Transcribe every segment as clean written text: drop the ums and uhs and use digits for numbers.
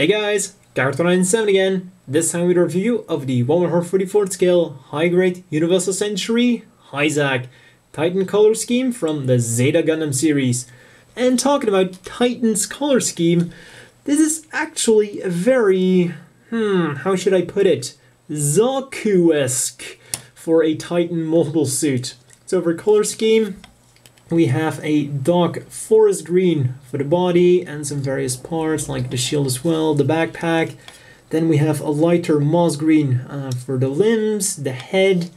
Hey guys, Garth197 again. This time with a review of the 1/144 scale high grade Universal Century Hi-Zack Titan color scheme from the Zeta Gundam series. And talking about Titan's color scheme, this is actually a very, how should I put it, Zaku-esque for a Titan mobile suit. So for color scheme, we have a dark forest green for the body and some various parts like the shield as well, the backpack. Then we have a lighter moss green for the limbs, the head,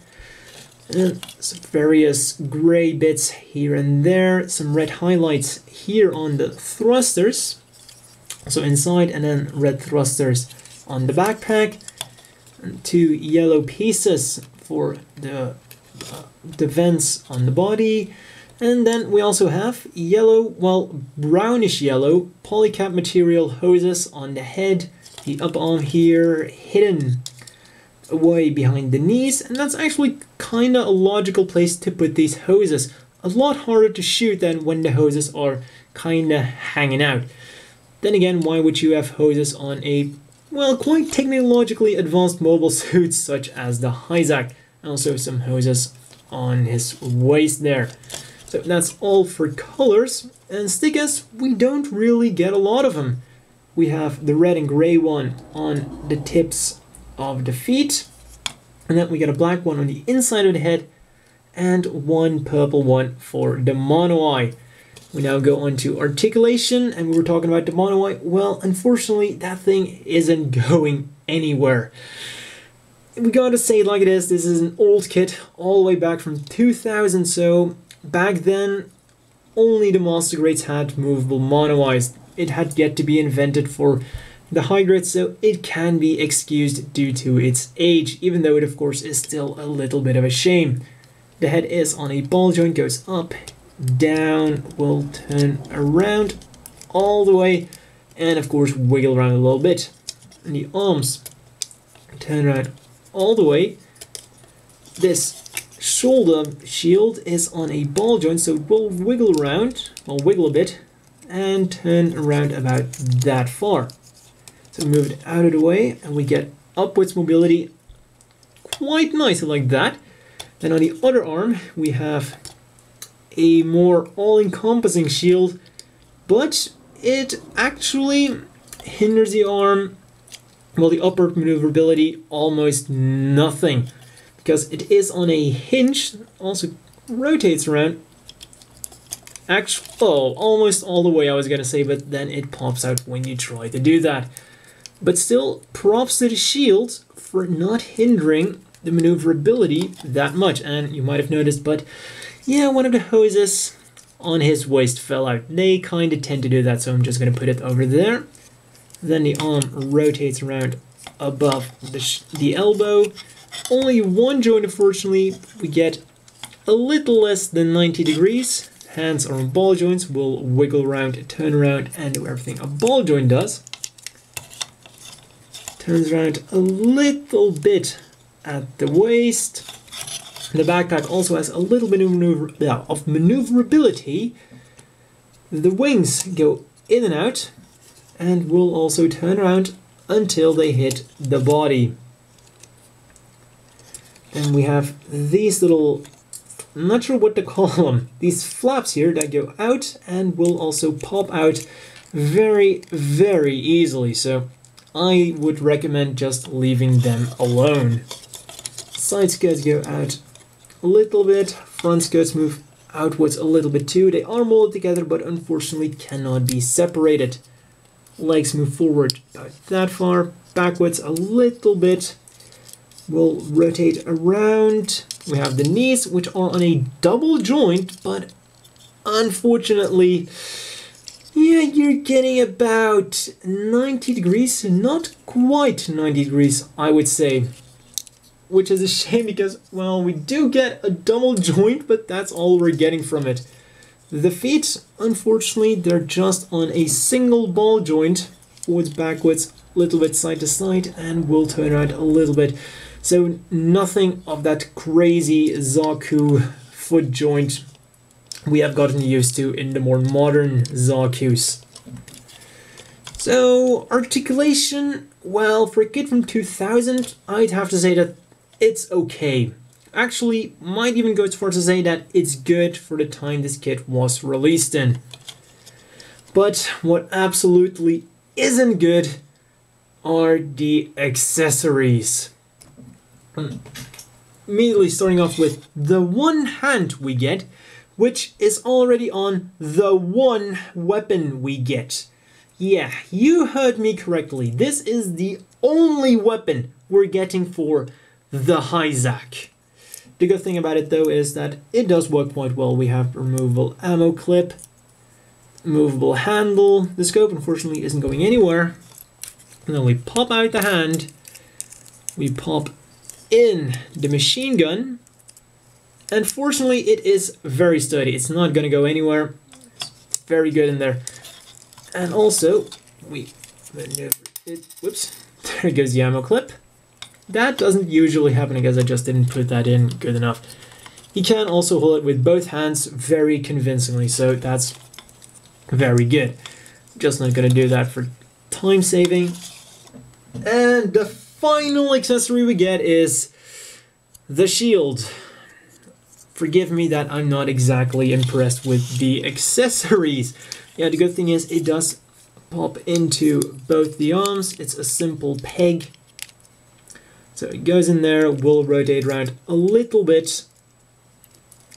and some various gray bits here and there. Some red highlights here on the thrusters, so inside, and then red thrusters on the backpack. And two yellow pieces for the vents on the body. And then we also have yellow, well, brownish yellow polycap material hoses on the head, the upper arm here hidden away behind the knees, and that's actually kind of a logical place to put these hoses. A lot harder to shoot than when the hoses are kind of hanging out. Then again, why would you have hoses on a, well, quite technologically advanced mobile suit such as the Hi-Zack? Also some hoses on his waist there. So that's all for colors, and stickers, we don't really get a lot of them. We have the red and gray one on the tips of the feet, and then we get a black one on the inside of the head, and one purple one for the mono eye. We now go on to articulation, and we were talking about the mono eye. Well, unfortunately, that thing isn't going anywhere. We gotta say it like it is, this is an old kit, all the way back from 2000, so back then, only the master grades had movable mono eyes. It had yet to be invented for the high grades, so it can be excused due to its age, even though it of course is still a little bit of a shame. The head is on a ball joint, goes up, down, will turn around all the way, and of course wiggle around a little bit. And the arms turn around all the way. This shoulder shield is on a ball joint, so it will wiggle around, or wiggle a bit, and turn around about that far. So move it out of the way, and we get upwards mobility quite nicely like that. Then on the other arm, we have a more all-encompassing shield, but it actually hinders the arm, well, the upward maneuverability, almost nothing. Because it is on a hinge, also rotates around. Almost all the way I was gonna say, but then it pops out when you try to do that. But still, props to the shield for not hindering the maneuverability that much. And you might have noticed, but yeah, one of the hoses on his waist fell out. They kind of tend to do that, so I'm just gonna put it over there. Then the arm rotates around above the elbow. Only one joint, unfortunately, we get a little less than 90 degrees. Hands are on ball joints, will wiggle around, turn around, and do everything a ball joint does. Turns around a little bit at the waist. The backpack also has a little bit of maneuverability. The wings go in and out, and will also turn around until they hit the body. And we have these little, I'm not sure what to call them, these flaps here that go out and will also pop out very, very easily. So I would recommend just leaving them alone. Side skirts go out a little bit, front skirts move outwards a little bit too. They are molded together, but unfortunately cannot be separated. Legs move forward about that far, backwards a little bit. We'll rotate around. We have the knees, which are on a double joint, but unfortunately, yeah, you're getting about 90 degrees, not quite 90 degrees, I would say. Which is a shame because, well, we do get a double joint, but that's all we're getting from it. The feet, unfortunately, they're just on a single ball joint, forwards, backwards, a little bit side to side, and will turn around a little bit. So nothing of that crazy Zaku foot joint we have gotten used to in the more modern Zakus. So, Articulation, well, for a kit from 2000, I'd have to say that it's okay. Actually, might even go as far as to say that it's good for the time this kit was released in. But what absolutely isn't good are the accessories. Immediately starting off with the one hand we get, which is already on the one weapon we get. Yeah, you heard me correctly. This is the only weapon we're getting for the Hi-Zack. The good thing about it though is that it does work quite well. We have removable ammo clip, movable handle. The scope unfortunately isn't going anywhere. And then we pop out the hand, we pop in the machine gun, and fortunately it is very sturdy. It's not going to go anywhere. It's very good in there. And also, we maneuver it. Whoops, there goes the ammo clip. That doesn't usually happen because I just didn't put that in good enough. You can also hold it with both hands very convincingly, so that's very good. Just not going to do that for time saving. And the final accessory we get is the shield. Forgive me that I'm not exactly impressed with the accessories. Yeah, the good thing is it does pop into both the arms. It's a simple peg. So it goes in there, will rotate around a little bit.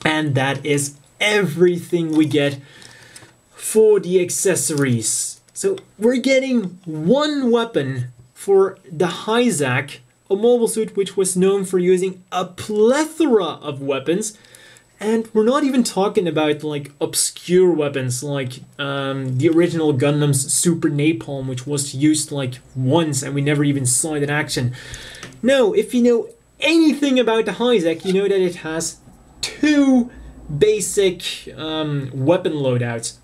And that is everything we get for the accessories. So we're getting one weapon for the Hi-Zack, a mobile suit which was known for using a plethora of weapons. And we're not even talking about like obscure weapons like the original Gundam's Super Napalm, which was used like once and we never even saw it in action. No, if you know anything about the Hi-Zack, you know that it has two basic weapon loadouts.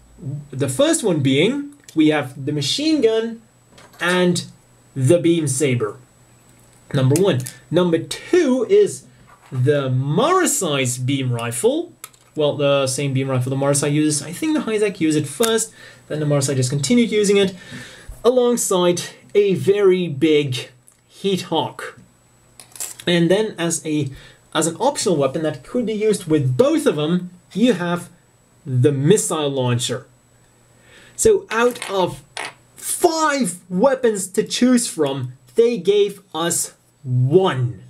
The first one being, we have the machine gun and the beam saber. Number one. Number two is the Marasai's beam rifle. Well, the same beam rifle the Marasai uses. I think the Hi-Zack used it first, then the Marasai just continued using it, alongside a very big Heat Hawk. And then as an optional weapon that could be used with both of them, you have the missile launcher. So out of 5 weapons to choose from, they gave us one.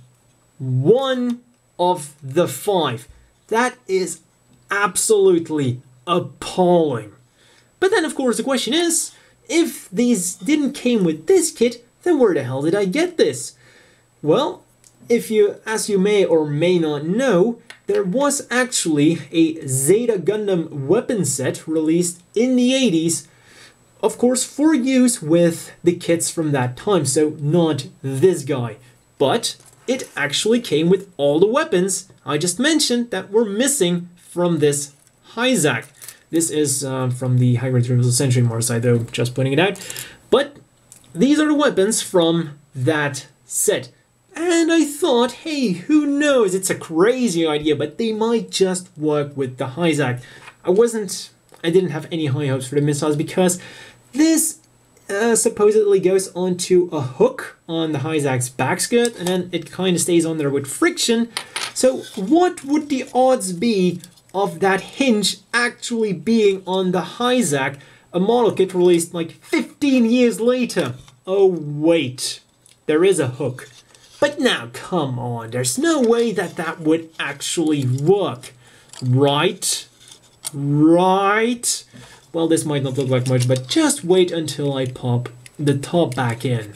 One of the 5. That is absolutely appalling. But then of course the question is, if these didn't came with this kit, then where the hell did I get this? Well, as you may or may not know, there was actually a Zeta Gundam weapon set released in the 80s, of course for use with the kits from that time, so not this guy. But it actually came with all the weapons I just mentioned that were missing from this Hi-Zack. This is from the High-Grade Universal Century Marasai, though, just pointing it out. But these are the weapons from that set. And I thought, hey, who knows, it's a crazy idea, but they might just work with the Hi-Zack. I didn't have any high hopes for the missiles because this supposedly goes onto a hook on the Hi-Zack's back skirt, and then it kind of stays on there with friction. So what would the odds be of that hinge actually being on the Hi-Zack, a model kit released like 15 years later? Oh wait, there is a hook. But now, come on, there's no way that that would actually work. Right? Right? Well, this might not look like much, but just wait until I pop the top back in.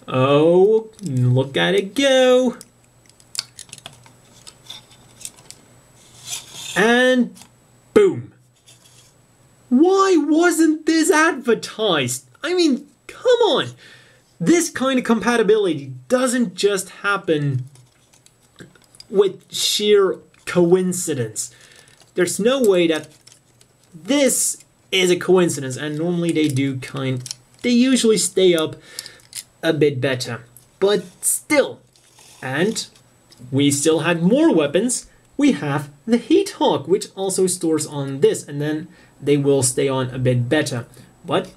Oh, look at it go. And boom. Why wasn't this advertised? I mean, come on. This kind of compatibility doesn't just happen with sheer coincidence. There's no way that this is a coincidence, and normally they usually stay up a bit better. But still, and we still had more weapons. We have the Heat Hawk, which also stores on this, and then they will stay on a bit better. But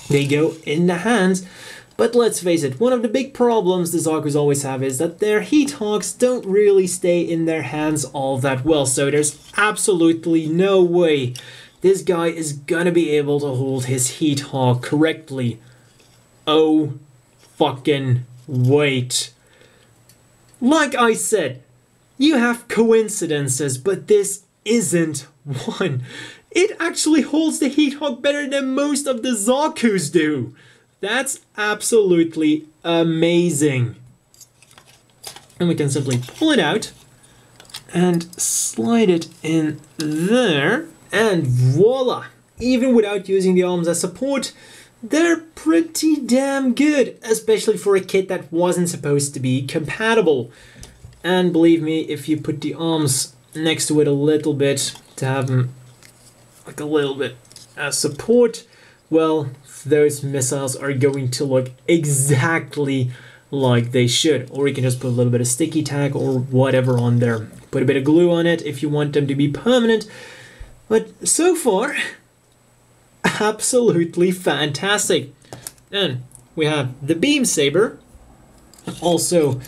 they go in the hands. But let's face it, one of the big problems the Zakus always have is that their Heat Hogs don't really stay in their hands all that well. So there's absolutely no way this guy is gonna be able to hold his Heat Hog correctly. Oh, fucking wait. Like I said, you have coincidences, but this isn't one. It actually holds the Heat Hog better than most of the Zakus do. That's absolutely amazing. And we can simply pull it out and slide it in there. And voila! Even without using the arms as support, they're pretty damn good, especially for a kit that wasn't supposed to be compatible. And believe me, if you put the arms next to it a little bit to have them like a little bit as support, well, those missiles are going to look exactly like they should. Or you can just put a little bit of sticky tack or whatever on there. Put a bit of glue on it if you want them to be permanent. But so far, absolutely fantastic. And we have the Beam Saber. Also,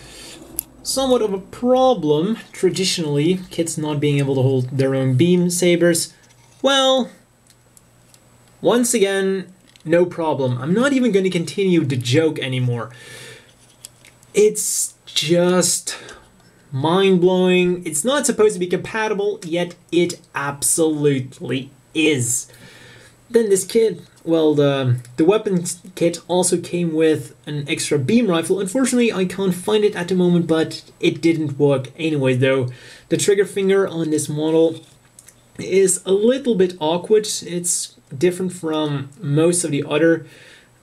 somewhat of a problem traditionally, kits not being able to hold their own Beam Sabers. Well, once again, no problem. I'm not even going to continue the joke anymore. It's just mind-blowing. It's not supposed to be compatible, yet it absolutely is. Then this kit, well, the weapons kit also came with an extra beam rifle. Unfortunately, I can't find it at the moment, but it didn't work anyway, though. The trigger finger on this model is a little bit awkward. It's different from most of the other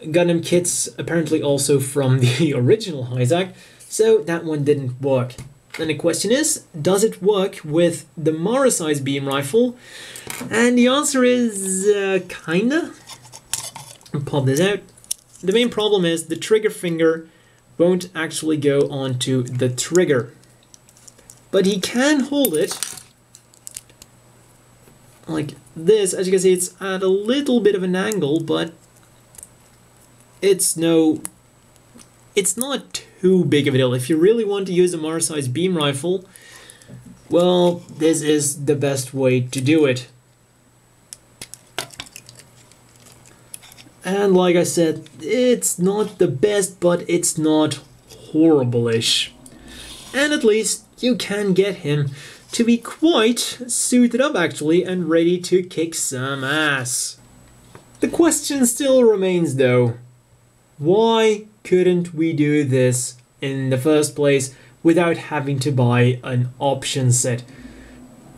Gundam kits, apparently also from the original Hi-Zack, so that one didn't work. And the question is, does it work with the Mara-size beam rifle? And the answer is, kinda. I'll pop this out. The main problem is the trigger finger won't actually go onto the trigger. But he can hold it like this. As you can see, it's at a little bit of an angle, but it's not too big of a deal. If you really want to use a Mara-size beam rifle, well, this is the best way to do it. And like I said, it's not the best, but it's not horrible-ish. And at least you can get him to be quite suited up actually and ready to kick some ass. The question still remains though, why couldn't we do this in the first place without having to buy an option set?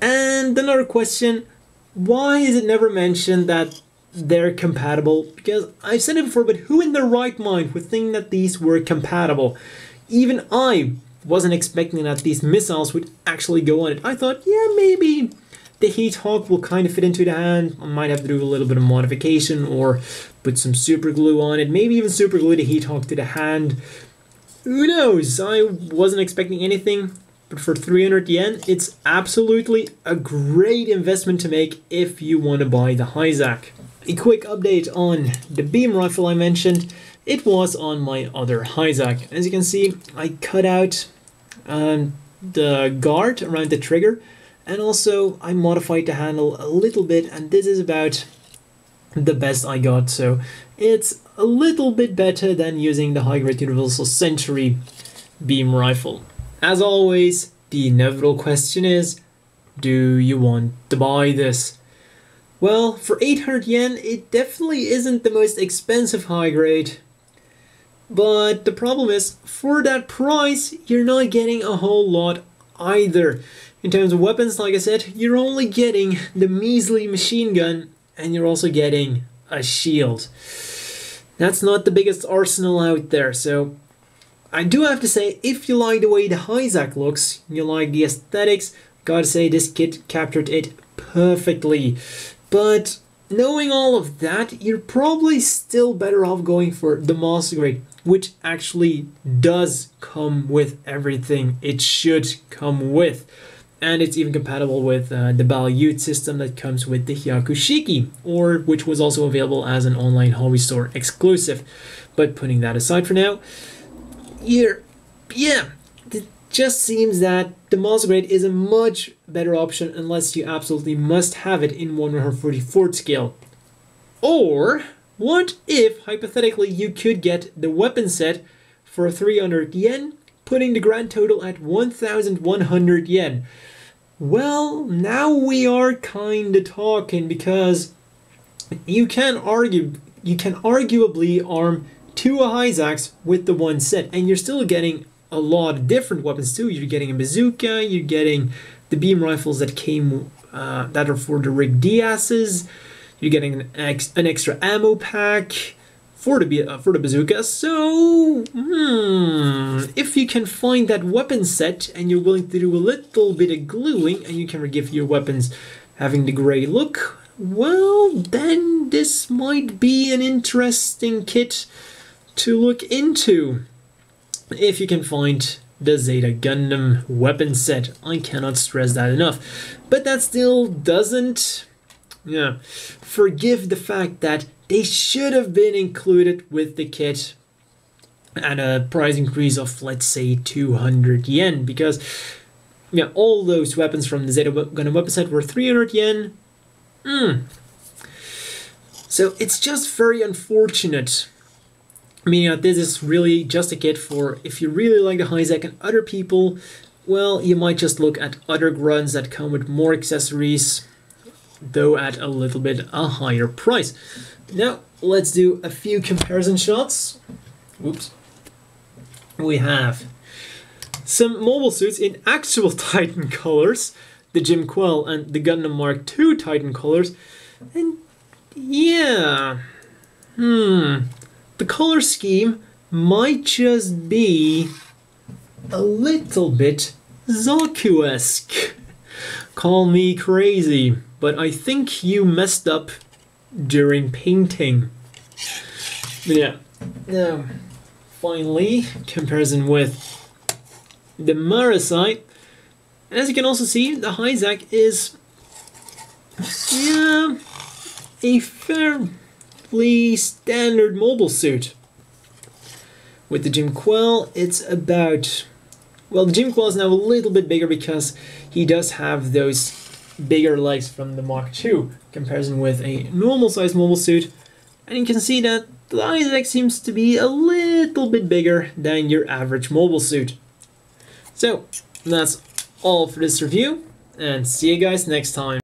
And another question, why is it never mentioned that they're compatible? Because I've said it before, but who in their right mind would think that these were compatible? Even I wasn't expecting that these missiles would actually go on it. I thought, yeah, maybe the Heat Hog will kind of fit into the hand. I might have to do a little bit of modification or put some super glue on it. Maybe even super glue the Heat Hog to the hand. Who knows? I wasn't expecting anything. But for 300 yen, it's absolutely a great investment to make if you want to buy the Hi-Zack. A quick update on the beam rifle I mentioned. It was on my other Hi-Zack. As you can see, I cut out the guard around the trigger, and also I modified the handle a little bit, and this is about the best I got, so it's a little bit better than using the high-grade Universal Century beam rifle. As always, the inevitable question is, do you want to buy this? Well, for 800 yen, it definitely isn't the most expensive high-grade. But the problem is, for that price, you're not getting a whole lot either. In terms of weapons, like I said, you're only getting the measly machine gun, and you're also getting a shield. That's not the biggest arsenal out there, so I do have to say, if you like the way the Hi-Zack looks, you like the aesthetics, gotta say this kit captured it perfectly. But knowing all of that, you're probably still better off going for the Master Grade, which actually does come with everything it should come with. and it's even compatible with the Balyut system that comes with the Hyakushiki, or which was also available as an online hobby store exclusive. But putting that aside for now, it just seems that the Master Grade is a much better option unless you absolutely must have it in 1/144th scale. Or what if, hypothetically, you could get the weapon set for 300 yen, putting the grand total at 1,100 yen? Well, now we are kinda talking, because you can arguably arm 2 Hi-Zacks with the one set, and you're still getting a lot of different weapons too. You're getting a bazooka, you're getting the beam rifles that came that are for the Rig Diaz's, you're getting an extra ammo pack for the bazooka. So, if you can find that weapon set and you're willing to do a little bit of gluing and you can give your weapons having the gray look, well, then this might be an interesting kit to look into. If you can find the Zeta Gundam weapon set, I cannot stress that enough. But that still doesn't forgive the fact that they should have been included with the kit at a price increase of, let's say, 200 yen, because all those weapons from the Zeta Gundam weapon set were 300 yen. So it's just very unfortunate. Meaning that this is really just a kit for, if you really like the Hi-Zack and other people, well, you might just look at other grunts that come with more accessories, though at a little bit a higher price. Now, let's do a few comparison shots. Whoops. We have some mobile suits in actual Titan colors, the Jim Quell and the Gundam Mark II Titan colors, and the color scheme might just be a little bit Zaku-esque. Call me crazy, but I think you messed up during painting. Now, finally, comparison with the Marasai. And as you can also see, the Hi-Zack is a fairly standard mobile suit. With the Jim Quell, it's about, well, the Jim Quell is now a little bit bigger because he does have those bigger legs from the Mark II, comparison with a normal sized mobile suit, and you can see that the Hi-Zack seems to be a little bit bigger than your average mobile suit. So that's all for this review, and see you guys next time.